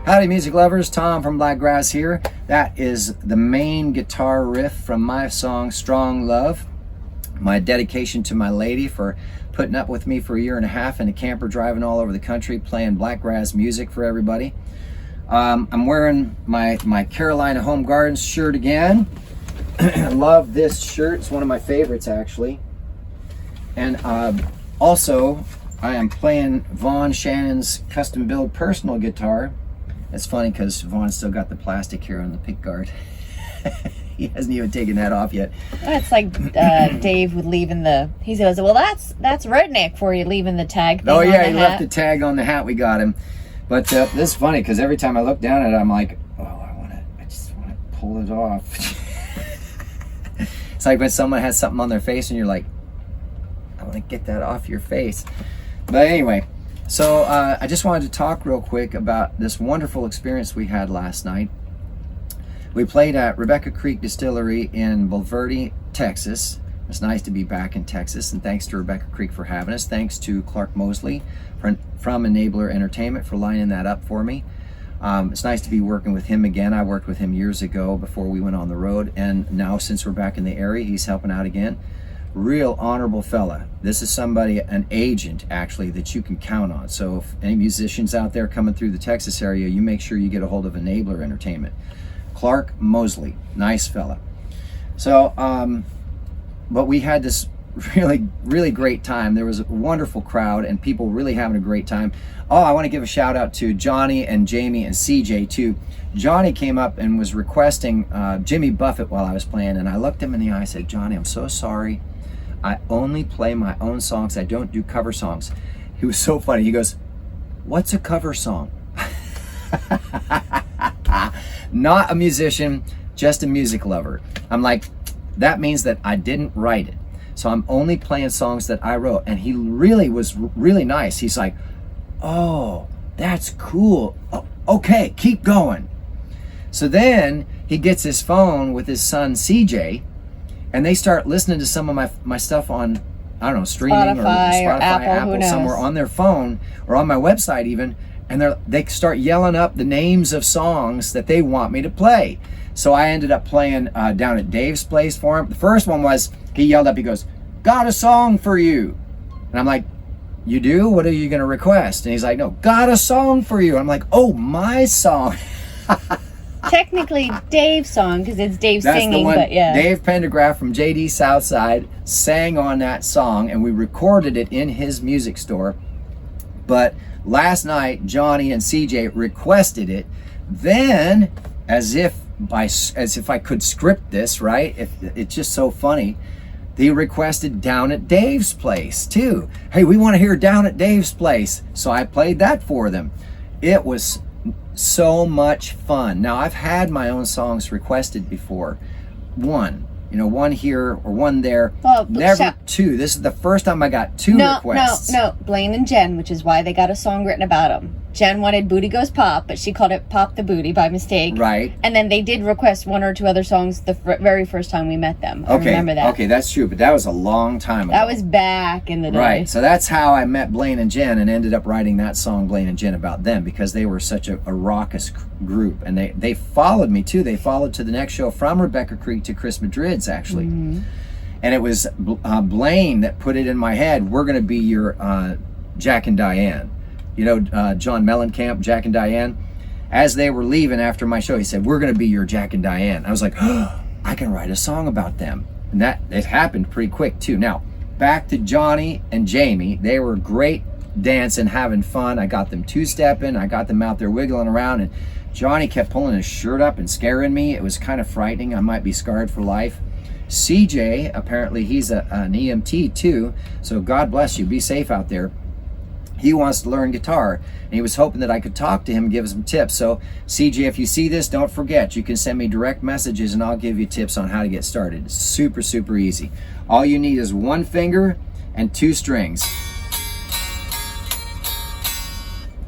Howdy music lovers, Tom from Blakgraz here. That is the main guitar riff from my song Strong Love. My dedication to my lady for putting up with me for a year and a half in a camper driving all over the country playing Blakgraz music for everybody. I'm wearing my Carolina Home Gardens shirt again. I love this shirt, it's one of my favorites actually. And also I am playing Vaughn Shannon's custom build personal guitar. It's funny because Vaughn's still got the plastic here on the pick guard. He hasn't even taken that off yet. It's like Dave would leaving the, he says, well, that's redneck for you, leaving the tag thing. Oh yeah, on he the left hat. the tag on the hat we got him. But this is funny because every time I look down at it, I'm like, oh, I just want to pull it off. It's like when someone has something on their face and you're like, I want to get that off your face. But anyway, so I just wanted to talk real quick about this wonderful experience we had last night. We played at Creek Distillery in Bulverde, Texas. It's nice to be back in Texas, and thanks to Rebecca Creek for having us. Thanks to Clarke Mosley from Enabler Entertainment for lining that up for me. It's nice to be working with him again. I worked with him years ago before we went on the road, and now since we're back in the area, he's helping out again. Real honorable fella. This is somebody, an agent actually, that you can count on. So if any musicians out there coming through the Texas area, you make sure you get a hold of Enabler Entertainment. Clarke Mosley, nice fella. So but we had this really great time. There was a wonderful crowd and people really having a great time. Oh, I want to give a shout out to Jonny and Jamie and CJ too. Jonny came up and was requesting Jimmy Buffett while I was playing, and I looked him in the eye and said, Jonny, I'm so sorry. I only play my own songs. I don't do cover songs. He was so funny. He goes, what's a cover song? Not a musician, just a music lover. I'm like, that means that I didn't write it. So I'm only playing songs that I wrote. And he really was really nice. He's like, oh, that's cool. Oh, okay, keep going. So then he gets his phone with his son CJ, and they start listening to some of my stuff on, I don't know, streaming Spotify or Apple, somewhere on their phone or on my website even, and they start yelling up the names of songs that they want me to play. So I ended up playing down at Dave's place for him. The first one was, he yelled up, he goes, got a song for you. And I'm like, you do? What are you going to request? And he's like, no, got a song for you. I'm like, oh, my song. Technically Dave's song, because it's Dave That's singing, the one. but yeah. Dave Pendergraft from JD Southside sang on that song, and we recorded it in his music store. But last night, Jonny and CJ requested it. Then, as if I could script this, right? It's just so funny. They requested Down at Dave's Place too. Hey, we want to hear Down at Dave's Place. So I played that for them. It was so much fun. Now, I've had my own songs requested before. One here or one there. Well, never two. This is the first time I got two requests. No, Blaine and Jen, which is why they got a song written about them. Jen wanted Booty Goes Pop, but she called it Pop the Booty by mistake. Right. And then they did request one or two other songs the very first time we met them. I remember that. Okay, that's true, but that was a long time ago. That was back in the day. Right, so that's how I met Blaine and Jen and ended up writing that song, Blaine and Jen, about them, because they were such a raucous group. And they followed me, too. They followed to the next show from Rebecca Creek to Chris Madrid's, actually. Mm-hmm. And it was Blaine that put it in my head, we're going to be your Jack and Diane. You know, John Mellencamp, Jack and Diane. As they were leaving after my show, he said, we're going to be your Jack and Diane. I was like, oh, I can write a song about them. And it happened pretty quick, too. Now, back to Jonny and Jamie. They were great dancing, having fun. I got them two-stepping. I got them out there wiggling around. And Jonny kept pulling his shirt up and scaring me. It was kind of frightening. I might be scarred for life. CJ, apparently he's an EMT, too. So God bless you. Be safe out there. He wants to learn guitar, and he was hoping that I could talk to him and give him some tips. So CJ, if you see this, don't forget, you can send me direct messages and I'll give you tips on how to get started. It's super, super easy. All you need is one finger and two strings.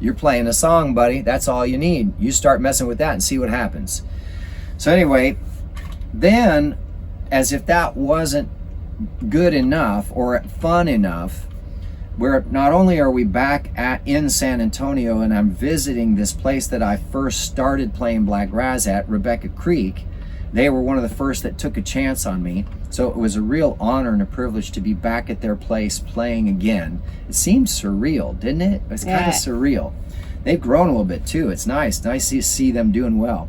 You're playing a song, buddy. That's all you need. You start messing with that and see what happens. So anyway, then, as if that wasn't good enough or fun enough, where not only are we back in San Antonio and I'm visiting this place that I first started playing Blakgraz at, Rebecca Creek. They were one of the first that took a chance on me. So it was a real honor and a privilege to be back at their place playing again. It seemed surreal, didn't it? It was kind of surreal. They've grown a little bit too. It's nice to see them doing well.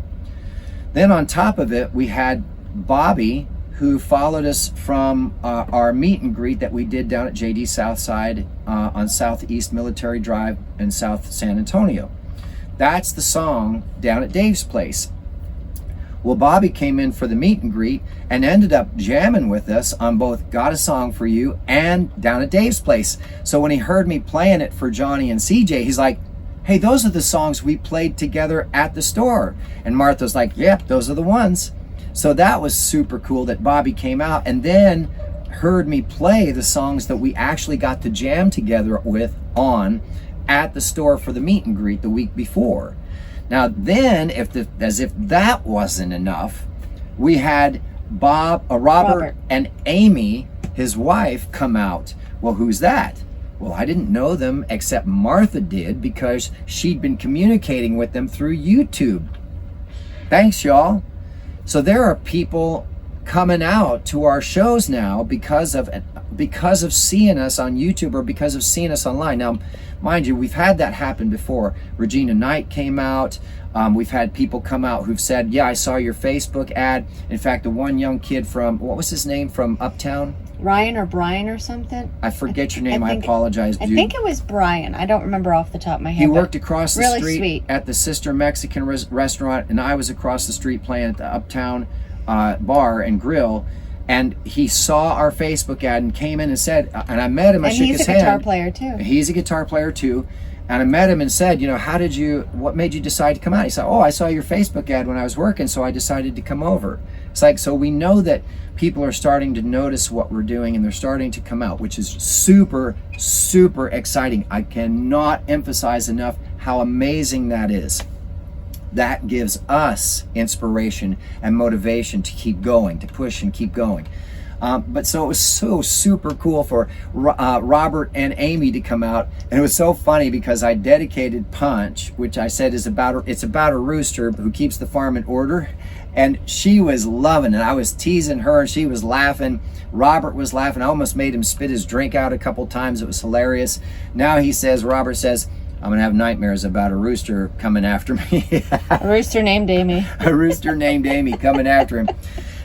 Then on top of it, we had Bobby, who followed us from our meet and greet that we did down at JD Southside on Southeast Military Drive in South San Antonio. That's the song down at Dave's place. Well, Bobby came in for the meet and greet and ended up jamming with us on both Got a Song for You and down at Dave's place. So when he heard me playing it for Jonny and CJ, he's like, hey, those are the songs we played together at the store. And Martha's like, yep, those are the ones. So that was super cool that Bobby came out and then heard me play the songs that we actually got to jam together with on at the store for the meet and greet the week before. Now then, as if that wasn't enough, we had Robert and Amy, his wife, come out. Well, who's that? Well, I didn't know them except Martha did because she'd been communicating with them through YouTube. Thanks, y'all. So there are people coming out to our shows now because of seeing us on YouTube or because of seeing us online. Now, mind you, we've had that happen before. Regina Knight came out. We've had people come out who've said, yeah, I saw your Facebook ad. In fact, the one young kid from, what was his name, from Uptown? Ryan or Brian or something? I forget your name. I apologize, dude. I think it was Brian. I don't remember off the top of my head. He worked across the street sweet. at the Sister Mexican restaurant, and I was across the street playing at the Uptown bar and grill. And he saw our Facebook ad and came in and said, and I met him, I shook his hand. And he's a guitar player too. He's a guitar player too. And I met him and said, you know, what made you decide to come out? He said, oh, I saw your Facebook ad when I was working, so I decided to come over. It's like, so we know that people are starting to notice what we're doing and they're starting to come out, which is super, super exciting. I cannot emphasize enough how amazing that is. That gives us inspiration and motivation to keep going, to push and keep going. But so it was so super cool for Robert and Amy to come out, and it was so funny because I dedicated Punch, which I said it's about a rooster who keeps the farm in order, and she was loving it. I was teasing her, and she was laughing. Robert was laughing. I almost made him spit his drink out a couple times. It was hilarious. Now Robert says, I'm gonna have nightmares about a rooster coming after me. A rooster named Amy. A rooster named Amy coming after him.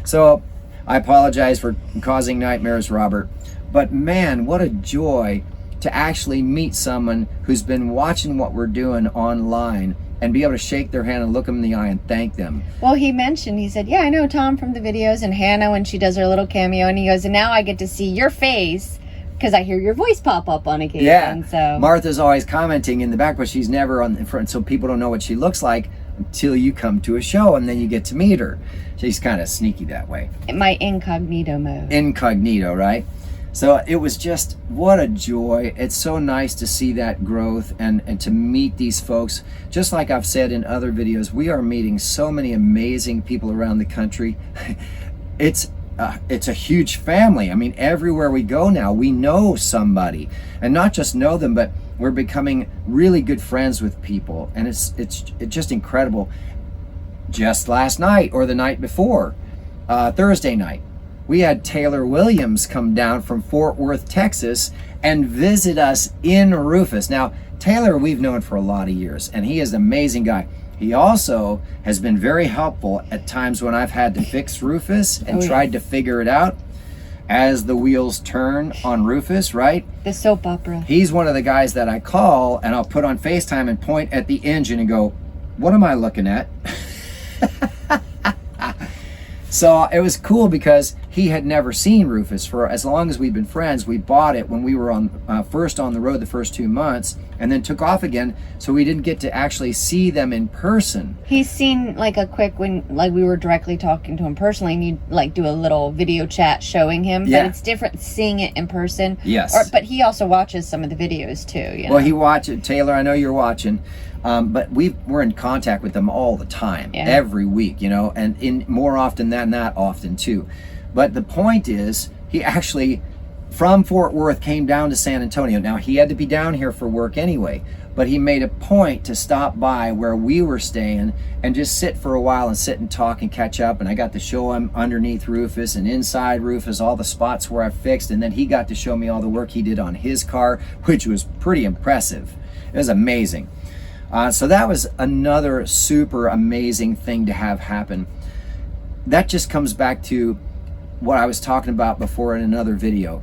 So I apologize for causing nightmares, Robert. But man, what a joy to actually meet someone who's been watching what we're doing online and be able to shake their hand and look them in the eye and thank them. Well, he said, yeah, I know Tom from the videos and Hannah when she does her little cameo. And he goes, and now I get to see your face because I hear your voice pop up on occasion. Yeah, so Martha's always commenting in the back, but she's never on the front, so people don't know what she looks like until you come to a show and then you get to meet her. She's kind of sneaky that way. My incognito mode. Incognito, right? So it was just, what a joy. It's so nice to see that growth and to meet these folks. Just like I've said in other videos, we are meeting so many amazing people around the country. It's a huge family. I mean, everywhere we go now, we know somebody. And not just know them, but we're becoming really good friends with people. And it's just incredible. Just last night or the night before, Thursday night, we had Taylor Williams come down from Fort Worth, Texas, and visit us in Rufus. Now, Taylor we've known for a lot of years, and he is an amazing guy. He also has been very helpful at times when I've had to fix Rufus and tried to figure it out as the wheels turn on Rufus, right? The soap opera. He's one of the guys that I call and I'll put on FaceTime and point at the engine and go, what am I looking at? So it was cool because he had never seen Rufus for as long as we've been friends. We bought it when we were on first on the road the first 2 months and then took off again, so we didn't get to actually see them in person. He's seen like a quick when like we were directly talking to him personally and you like do a little video chat showing him, but it's different seeing it in person. Yes. But he also watches some of the videos too, you know? Well, he watches. Taylor, I know you're watching. But we're in contact with them all the time, every week, you know, and in more often than not often too. But the point is, he actually from Fort Worth came down to San Antonio. Now, he had to be down here for work anyway, but he made a point to stop by where we were staying and just sit for a while and sit and talk and catch up. And I got to show him underneath Rufus and inside Rufus all the spots where I fixed, and then he got to show me all the work he did on his car, which was pretty impressive. It was amazing. So that was another super amazing thing to have happen. That just comes back to what I was talking about before in another video.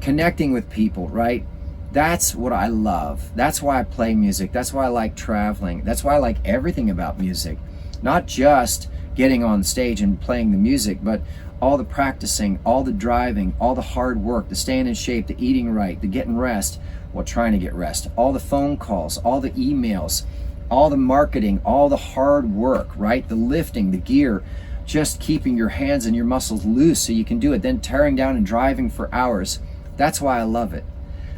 Connecting with people, right? That's what I love. That's why I play music. That's why I like traveling. That's why I like everything about music. Not just getting on stage and playing the music, but all the practicing, all the driving, all the hard work, the staying in shape, the eating right, the getting rest, well, trying to get rest, all the phone calls, all the emails, all the marketing, all the hard work, right? The lifting, the gear, just keeping your hands and your muscles loose so you can do it, then tearing down and driving for hours. That's why I love it,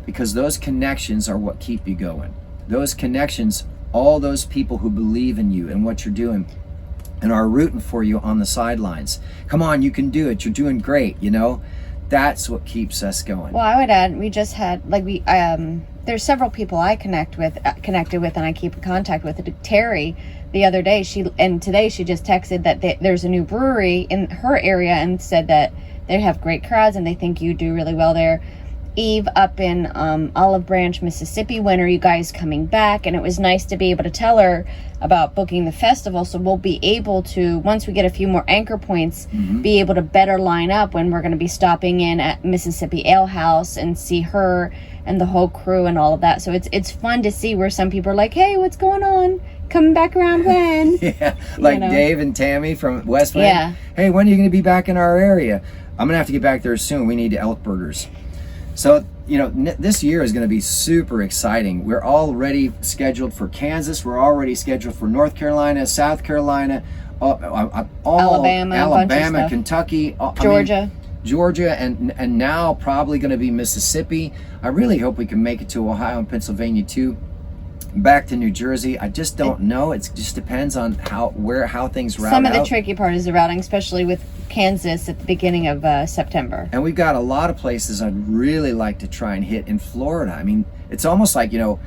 because those connections are what keep you going. Those connections, all those people who believe in you and what you're doing and are rooting for you on the sidelines. Come on, you can do it. You're doing great, you know? That's what keeps us going. Well, I would add, we just had, there's several people I connected with and I keep in contact with. Terry, the other day, today she just texted that there's a new brewery in her area and said that they have great crowds and they think you do really well there. Eve up in Olive Branch, Mississippi. When are you guys coming back? And it was nice to be able to tell her about booking the festival, so we'll be able to, once we get a few more anchor points, be able to better line up when we're going to be stopping in at Mississippi Ale House and see her and the whole crew and all of that. So it's fun to see where some people are like, hey, what's going on? Coming back around when? Yeah, like, you know? Dave and Tammy from West Bend. Yeah. Hey, when are you going to be back in our area? I'm going to have to get back there soon. We need elk burgers. So, you know, this year is going to be super exciting. We're already scheduled for Kansas. We're already scheduled for North Carolina, South Carolina, Alabama, Kentucky, Georgia, and now probably going to be Mississippi. I really hope we can make it to Ohio and Pennsylvania too. Back to New Jersey. I just don't know. It just depends on how things route out. Some of the tricky part is the routing, especially with Kansas at the beginning of September. And we've got a lot of places I'd really like to try and hit in Florida. I mean, it's almost like, you know,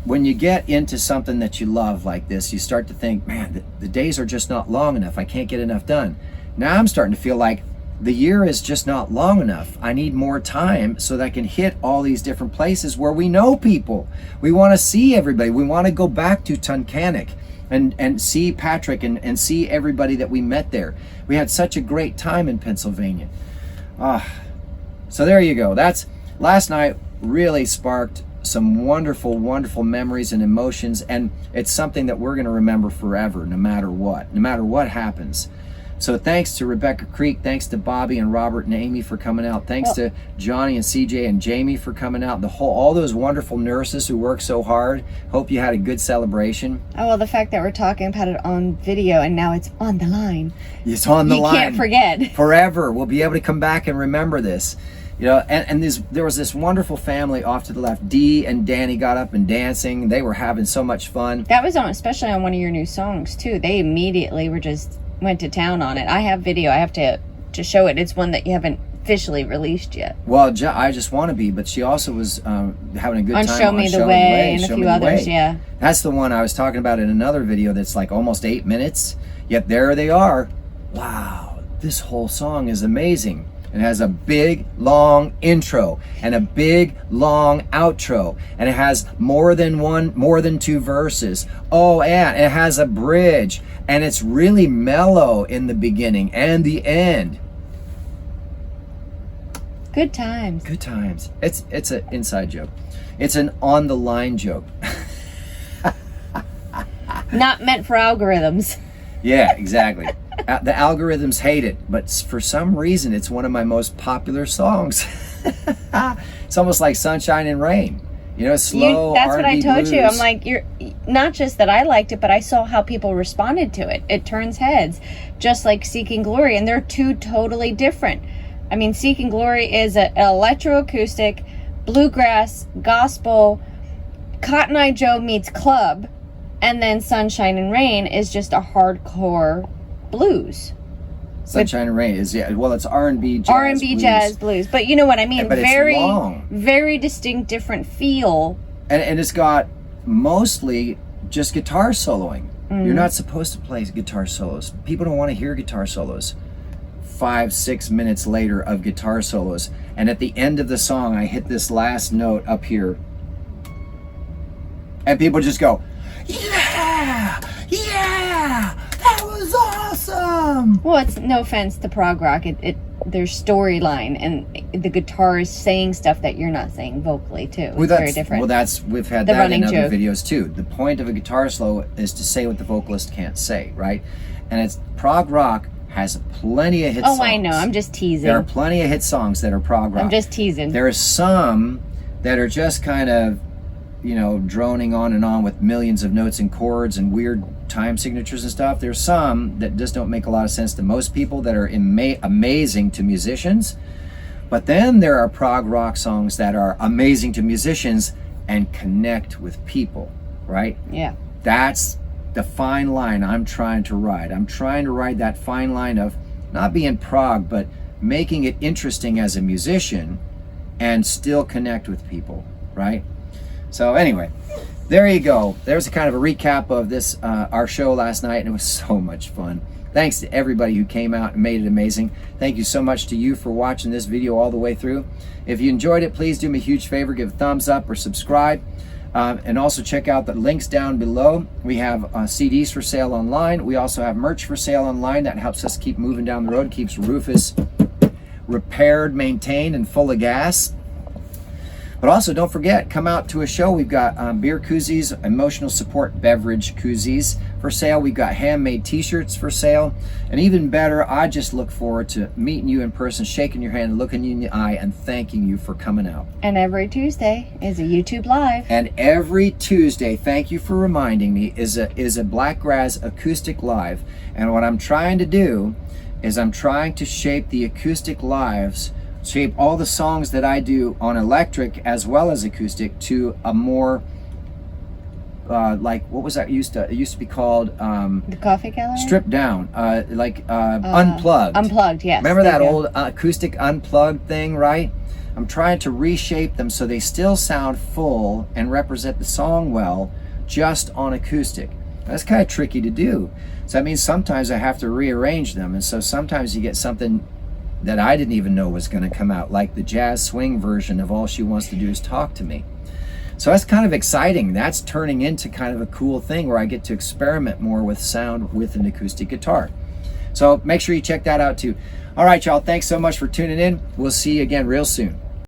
when you get into something that you love like this, you start to think, man, the days are just not long enough. I can't get enough done. Now I'm starting to feel like the year is just not long enough. I need more time so that I can hit all these different places where we know people. We want to see everybody. We want to go back to Tunkhannock and see Patrick and see everybody that we met there. We had such a great time in Pennsylvania. So there you go. That's last night really sparked some wonderful, wonderful memories and emotions, and it's something that we're going to remember forever, no matter what happens. So thanks to Rebecca Creek, thanks to Bobby and Robert and Amy for coming out, thanks to Jonny and CJ and Jamie for coming out, all those wonderful nurses who work so hard. Hope you had a good celebration. Oh, well, the fact that we're talking about it on video and now it's on the line. It's on the line. You can't forget. Forever. We'll be able to come back and remember this. You know, and there was this wonderful family off to the left. Dee and Danny got up and dancing. They were having so much fun. That was especially on one of your new songs too. They immediately went to town on it. I have video. I have to show it. It's one that you haven't officially released yet. Well, I Just Want to Be, but she also was having a good time on Show Me the Way and a few others, yeah. That's the one I was talking about in another video that's like almost 8 minutes, yet there they are. Wow, this whole song is amazing. It has a big, long intro and a big, long outro. And it has more than two verses. Oh, and it has a bridge. And it's really mellow in the beginning and the end. Good times. Good times. It's an inside joke. It's an on the line joke. Not meant for algorithms. Yeah, exactly. The algorithms hate it, but for some reason, it's one of my most popular songs. It's almost like Sunshine and Rain. You know, slow That's R&B what I told blues. you. I'm like, you're not just that I liked it, but I saw how people responded to it. It turns heads, just like Seeking Glory, and they're two totally different. I mean, Seeking Glory is an electroacoustic, bluegrass, gospel, Cotton Eye Joe meets club, and then Sunshine and Rain is just a hardcore blues. Sunshine and Rain is, well, it's R&B, jazz, R&B, blues. jazz, blues. But you know what I mean? But it's very, long. very distinct, different feel. And it's got mostly just guitar soloing. Mm. You're not supposed to play guitar solos. People don't want to hear guitar solos. 5-6 minutes later of guitar solos. And at the end of the song, I hit this last note up here. And people just go, yeah, yeah, that was awesome. Well, it's no offense to prog rock. There's storyline, and the guitar is saying stuff that you're not saying vocally too. It's very different. Well, we've had The that in running other joke. videos too. The point of a guitar solo is to say what the vocalist can't say, right? And it's prog rock has plenty of hit songs. Oh, I know. I'm just teasing. There are plenty of hit songs that are prog rock. I'm just teasing. There are some that are just kind of, droning on and on with millions of notes and chords and weird time signatures and stuff. There's some that just don't make a lot of sense to most people that are amazing to musicians. But then there are prog rock songs that are amazing to musicians and connect with people, right? Yeah. That's the fine line I'm trying to ride. I'm trying to ride that fine line of not being prog, but making it interesting as a musician and still connect with people, right? So anyway, there you go. There's a kind of a recap of this, our show last night, and it was so much fun. Thanks to everybody who came out and made it amazing. Thank you so much to you for watching this video all the way through. If you enjoyed it, please do me a huge favor, give a thumbs up or subscribe. And also check out the links down below. We have CDs for sale online. We also have merch for sale online that helps us keep moving down the road, keeps Rufus repaired, maintained, and full of gas. But also, don't forget, come out to a show. We've got beer koozies, emotional support beverage koozies for sale. We've got handmade t-shirts for sale. And even better, I just look forward to meeting you in person, shaking your hand, looking you in the eye, and thanking you for coming out. And every Tuesday is a YouTube Live. And every Tuesday, thank you for reminding me, is a Blakgraz acoustic live. And what I'm trying to do is I'm trying to shape the acoustic lives, shape all the songs that I do on electric as well as acoustic to a more like, what was that it used to be called, The Coffee Gallery? stripped down, unplugged. Unplugged, yes. Remember there that you go. old acoustic unplugged thing, right? I'm trying to reshape them so they still sound full and represent the song well, just on acoustic. That's kind of tricky to do. So that means sometimes I have to rearrange them, and so sometimes you get something that I didn't even know was going to come out, like the jazz swing version of All She Wants to Do Is Talk to Me. So that's kind of exciting. That's turning into kind of a cool thing where I get to experiment more with sound with an acoustic guitar. So make sure you check that out too. All right, y'all, thanks so much for tuning in. We'll see you again real soon.